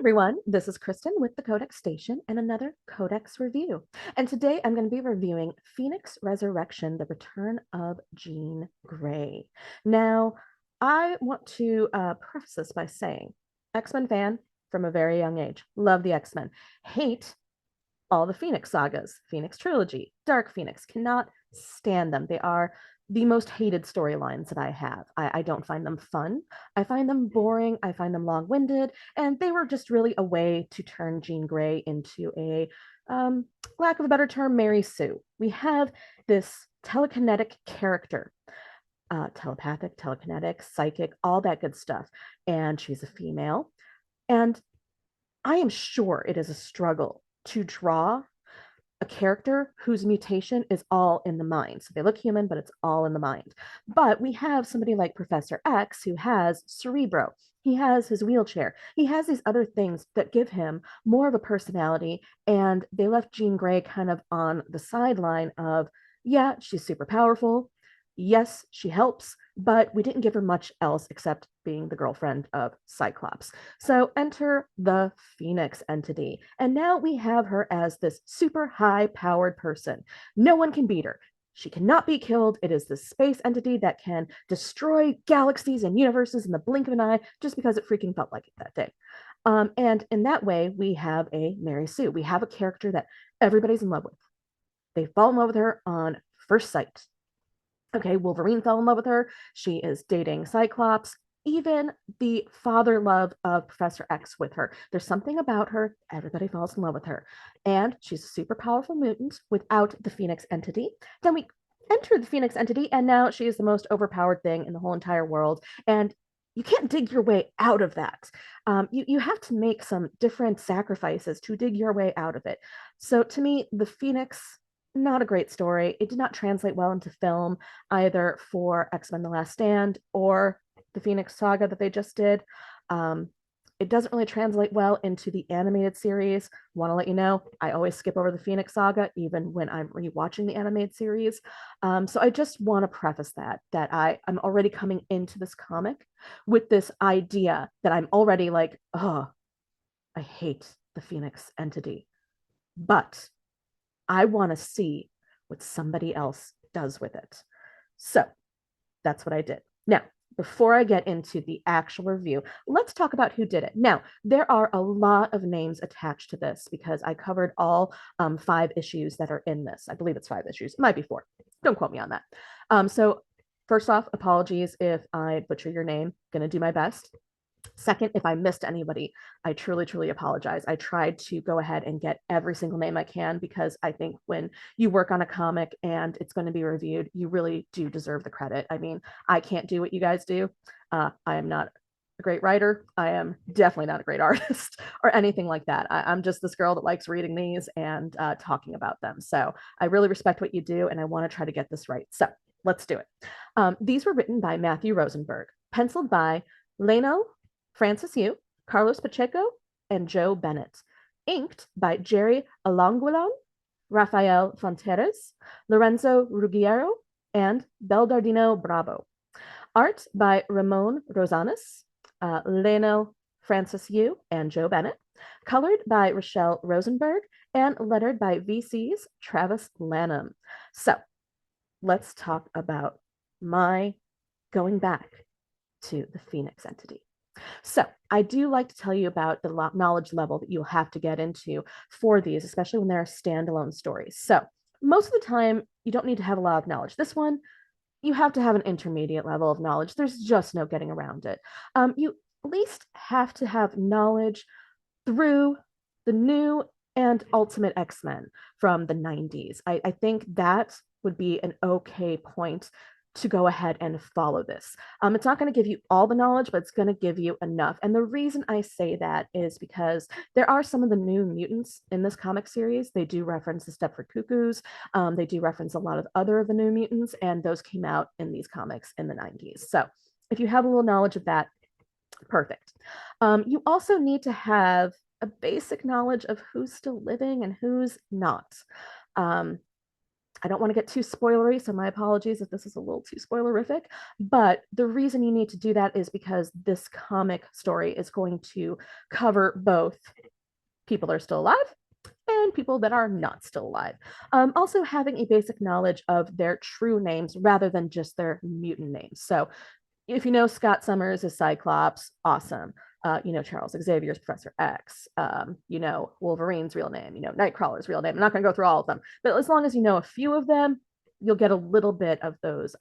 everyone, this is Kristen with the Codex Station and another Codex review. And today I'm going to be reviewing Phoneix Ressurection, The Return of Jean Grey. Now, I want to preface this by saying, X-Men fan from a very young age, love the X-Men, hate all the Phoneix sagas, Phoneix trilogy, Dark Phoenix, cannot stand them. They are the most hated storylines that I have. I don't find them fun. I find them boring. I find them long-winded, and they were just really a way to turn Jean Grey into a, lack of a better term, Mary Sue. We have this telekinetic character, telepathic, telekinetic, psychic, all that good stuff, and she's a female. And I am sure it is a struggle to draw a character whose mutation is all in the mind. So they look human, but it's all in the mind. But we have somebody like Professor X who has Cerebro. He has his wheelchair. He has these other things that give him more of a personality. And they left Jean Grey kind of on the sideline of, yeah, she's super powerful. Yes, she helps, but we didn't give her much else except being the girlfriend of Cyclops. So enter the Phoneix entity. And now we have her as this super high powered person. No one can beat her. She cannot be killed. It is the space entity that can destroy galaxies and universes in the blink of an eye just because it freaking felt like it that day. And in that way, we have a Mary Sue. We have a character that everybody's in love with. They fall in love with her on first sight. Okay, Wolverine fell in love with her. She is dating Cyclops. Even the father love of Professor X with her. There's something about her. Everybody falls in love with her. And she's a super powerful mutant without the Phoneix entity. Then we enter the Phoneix entity, and now she is the most overpowered thing in the whole entire world. And you can't dig your way out of that. You have to make some different sacrifices to dig your way out of it. So to me, the Phoneix, not a great story. It did not translate well into film, either for X-Men The Last Stand or the Phoneix saga that they just did. It doesn't really translate well into the animated series. Want to let you know, I always skip over the Phoneix saga, even when I'm rewatching the animated series. So I just want to preface that I'm already coming into this comic with this idea that I'm already like, oh, I hate the Phoneix entity. But I want to see what somebody else does with it. So that's what I did. Now, before I get into the actual review, let's talk about who did it. Now, there are a lot of names attached to this because I covered all 5 issues that are in this. I believe it's 5 issues. It might be 4. Don't quote me on that. So first off, apologies if I butcher your name. Going to do my best. Second, if I missed anybody, I truly, truly apologize. I tried to go ahead and get every single name I can because I think when you work on a comic and it's going to be reviewed, you really do deserve the credit. I mean, I can't do what you guys do. I am not a great writer. I am definitely not a great artist or anything like that. I'm just this girl that likes reading these and talking about them. So I really respect what you do, and I want to try to get this right. So let's do it. These were written by Matthew Rosenberg, penciled by Leno Francis Yu, Carlos Pacheco, and Joe Bennett. Inked by Jerry Alonguilon, Rafael Fonteres, Lorenzo Ruggiero, and Beldardino Bravo. Art by Ramon Rosanes, Leno Francis Yu, and Joe Bennett. Colored by Rochelle Rosenberg, and lettered by VC's Travis Lanham. So let's talk about my going back to the Phoneix entity. So I do like to tell you about the knowledge level that you'll have to get into for these, especially when they're standalone stories. So most of the time, you don't need to have a lot of knowledge. This one, you have to have an intermediate level of knowledge. There's just no getting around it. You at least have to have knowledge through the new and Ultimate X-Men from the 90s. I think that would be an okay point to go ahead and follow this. It's not going to give you all the knowledge, but it's going to give you enough. And the reason I say that is because there are some of the new mutants in this comic series. They do reference the Stepford Cuckoos. They do reference a lot of other of the new mutants, and those came out in these comics in the 90s. So if you have a little knowledge of that, perfect. You also need to have a basic knowledge of who's still living and who's not. I don't want to get too spoilery, so my apologies if this is a little too spoilerific. But the reason you need to do that is because this comic story is going to cover both people that are still alive and people that are not still alive. Also, having a basic knowledge of their true names rather than just their mutant names. So, if you know Scott Summers is Cyclops, awesome. You know Charles Xavier's Professor X. You know Wolverine's real name. You know Nightcrawler's real name. I'm not going to go through all of them, but as long as you know a few of them, you'll get a little bit of those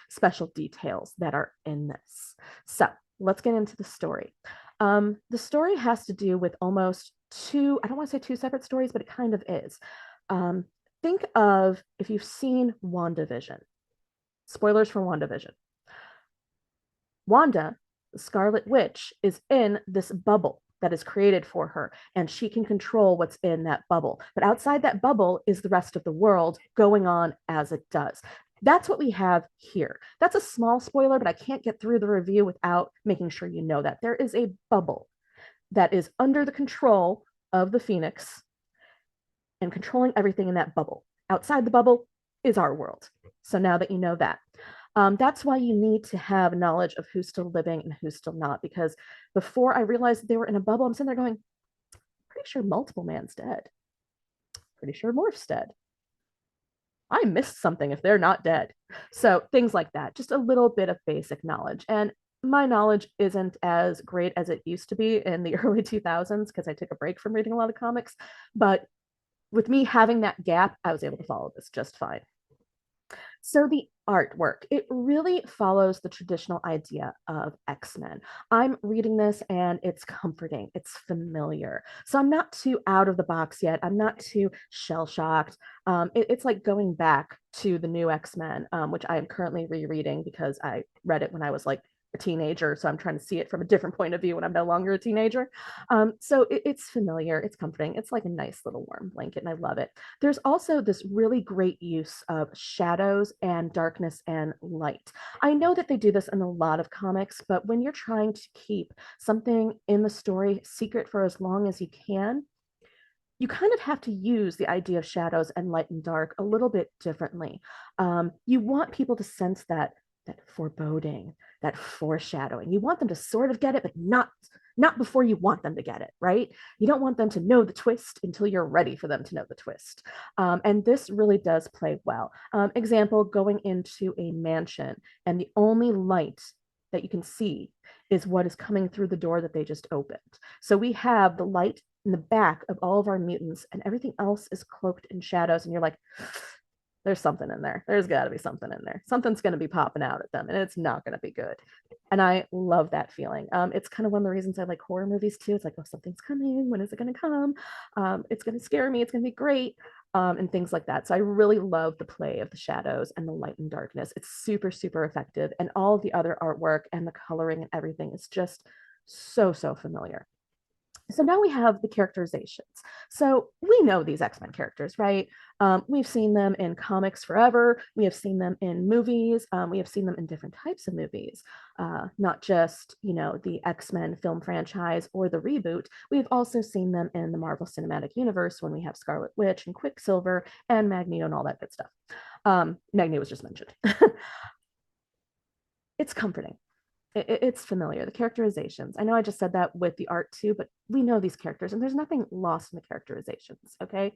special details that are in this. So let's get into the story. The story has to do with almost two, I don't want to say two separate stories, but it kind of is. Um, think of if you've seen WandaVision. Spoilers for WandaVision. Wanda, the Scarlet Witch, is in this bubble that is created for her, and she can control what's in that bubble. But outside that bubble is the rest of the world going on as it does. That's what we have here. That's a small spoiler, but I can't get through the review without making sure you know that. There is a bubble that is under the control of the Phoenix and controlling everything in that bubble. Outside the bubble is our world. So now that you know that, that's why you need to have knowledge of who's still living and who's still not. Because before I realized they were in a bubble, I'm sitting there going, pretty sure Multiple Man's dead. Pretty sure Morph's dead. I missed something if they're not dead. So things like that, just a little bit of basic knowledge. And my knowledge isn't as great as it used to be in the early 2000s because I took a break from reading a lot of comics. But with me having that gap, I was able to follow this just fine. So the artwork, it really follows the traditional idea of X-Men. I'm reading this and it's comforting, it's familiar. So I'm not too out of the box yet. I'm not too shell-shocked. It's like going back to the new X-Men, which I am currently rereading because I read it when I was like a teenager. So I'm trying to see it from a different point of view when I'm no longer a teenager. So it's familiar, it's comforting. It's like a nice little warm blanket, and I love it. There's also this really great use of shadows and darkness and light. I know that they do this in a lot of comics, but when you're trying to keep something in the story secret for as long as you can, you kind of have to use the idea of shadows and light and dark a little bit differently. You want people to sense that foreboding, that foreshadowing. You want them to sort of get it, but not before you want them to get it, right? You don't want them to know the twist until you're ready for them to know the twist. And this really does play well. Example, going into a mansion, and the only light that you can see is what is coming through the door that they just opened. So we have the light in the back of all of our mutants, and everything else is cloaked in shadows. And you're like, there's something in there. There's got to be something in there. Something's going to be popping out at them, and it's not going to be good. And I love that feeling. It's kind of one of the reasons I like horror movies too. It's like, oh, something's coming. When is it going to come? It's going to scare me. It's going to be great. And things like that. So I really love the play of the shadows and the light and darkness. It's super, super effective. And all of the other artwork and the coloring and everything is just so, so familiar. So now we have the characterizations. So we know these X-Men characters, right? We've seen them in comics forever. We have seen them in movies. We have seen them in different types of movies, not just, you know, the X-Men film franchise or the reboot. We've also seen them in the Marvel Cinematic Universe when we have Scarlet Witch and Quicksilver and Magneto and all that good stuff. Magneto was just mentioned. It's comforting. It's familiar. The characterizations. I know I just said that with the art too, but we know these characters and there's nothing lost in the characterizations. Okay.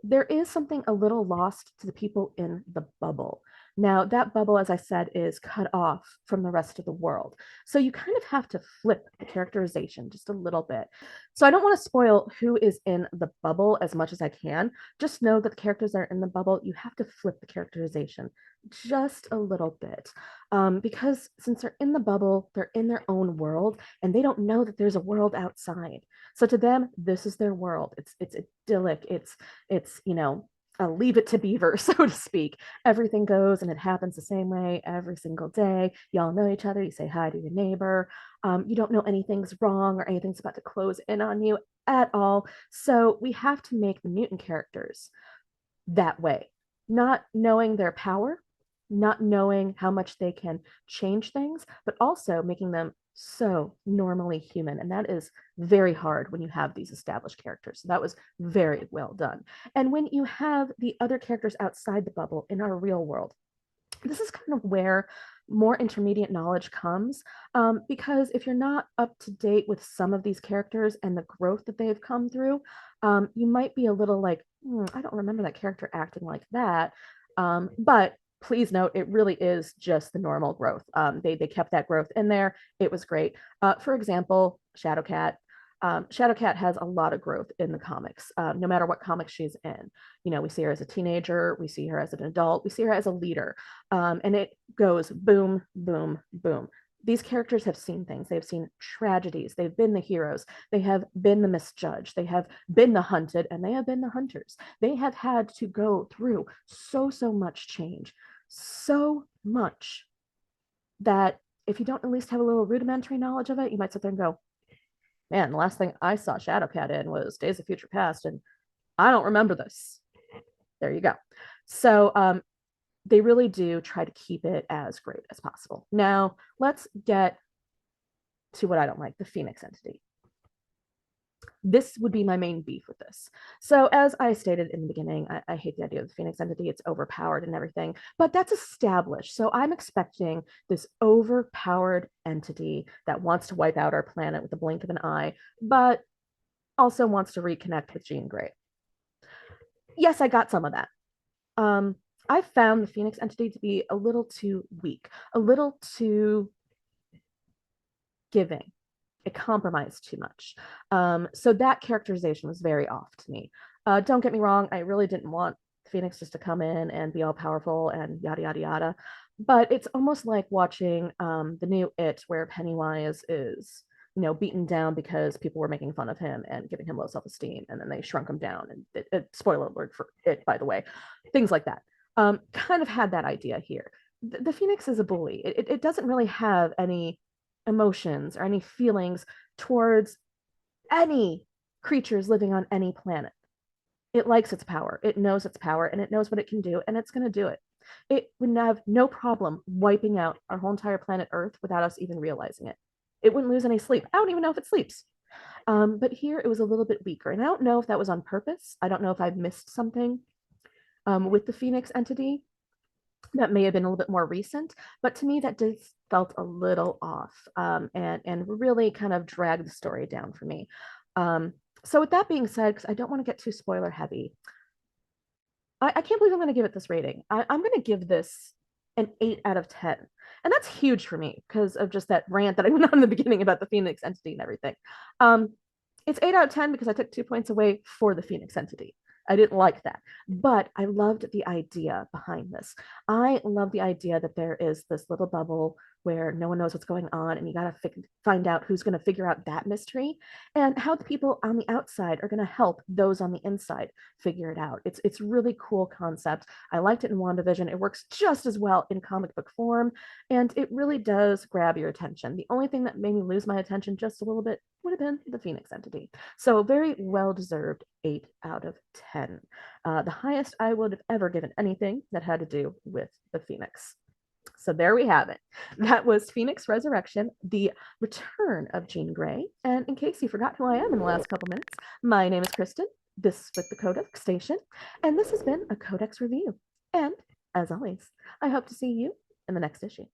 There is something a little lost to the people in the bubble. Now, that bubble, as I said, is cut off from the rest of the world. So you kind of have to flip the characterization just a little bit. So I don't want to spoil who is in the bubble as much as I can. Just know that the characters that are in the bubble, you have to flip the characterization just a little bit. Because since they're in the bubble, they're in their own world and they don't know that there's a world outside. So to them, this is their world. It's idyllic. It's you know, leave it to Beaver, so to speak. Everything goes and it happens the same way every single day. Y'all know each other. You say hi to your neighbor. You don't know anything's wrong or anything's about to close in on you at all. So we have to make the mutant characters that way, not knowing their power, not knowing how much they can change things, but also making them so normally human. And that is very hard when you have these established characters. So that was very well done. And when you have the other characters outside the bubble in our real world, this is kind of where more intermediate knowledge comes, because if you're not up to date with some of these characters and the growth that they've come through, you might be a little like, I don't remember that character acting like that. But please note, it really is just the normal growth. They kept that growth in there. It was great. For example, Shadowcat. Shadowcat has a lot of growth in the comics, no matter what comic she's in. You know, we see her as a teenager, we see her as an adult, we see her as a leader, and it goes boom, boom, boom. These characters have seen things. They've seen tragedies. They've been the heroes. They have been the misjudged. They have been the hunted, and they have been the hunters. They have had to go through so much change, so much that if you don't at least have a little rudimentary knowledge of it, you might sit there and go, man, the last thing I saw Shadowcat in was Days of Future Past, and I don't remember this. There you go. So they really do try to keep it as great as possible. Now, let's get to what I don't like, the Phoneix entity. This would be my main beef with this. So, as I stated in the beginning, I hate the idea of the Phoneix entity. It's overpowered and everything, but that's established. So, I'm expecting this overpowered entity that wants to wipe out our planet with the blink of an eye, but also wants to reconnect with Jean Grey. Yes, I got some of that. I found the Phoneix entity to be a little too weak, a little too giving. It compromised too much. So that characterization was very off to me. Don't get me wrong, I really didn't want Phoneix just to come in and be all powerful and yada yada yada. But it's almost like watching the new It, where Pennywise is, beaten down because people were making fun of him and giving him low self-esteem, and then they shrunk him down. And spoiler alert for It, by the way, things like that. Kind of had that idea here. The Phoneix is a bully. It doesn't really have any emotions or any feelings towards any creatures living on any planet. It likes its power, it knows its power, and it knows what it can do, and it's going to do it. It would have no problem wiping out our whole entire planet Earth without us even realizing it. It wouldn't lose any sleep. I don't even know if it sleeps. But here it was a little bit weaker. And I don't know if that was on purpose. I don't know if I missed something with the Phoneix entity that may have been a little bit more recent, but to me that just felt a little off, and really kind of dragged the story down for me. So with that being said, because I don't want to get too spoiler heavy, I can't believe I'm going to give it this rating. I'm going to give this an 8 out of 10. And that's huge for me because of just that rant that I went on in the beginning about the Phoneix entity and everything. Um, it's 8 out of 10 because I took 2 points away for the Phoneix entity. I didn't like that, but I loved the idea behind this. I love the idea that there is this little bubble where no one knows what's going on, and you got to find out who's going to figure out that mystery, and how the people on the outside are going to help those on the inside figure it out. It's really cool concept. I liked it in WandaVision. It works just as well in comic book form, and it really does grab your attention. The only thing that made me lose my attention just a little bit would have been the Phoneix entity. So very well deserved 8 out of 10. The highest I would have ever given anything that had to do with the Phoneix. So there we have it. That was Phoneix Ressurection, the return of Jean Grey. And in case you forgot who I am in the last couple minutes, my name is Kristen. This is with the CODEX Station, and this has been a CODEX review. And as always, I hope to see you in the next issue.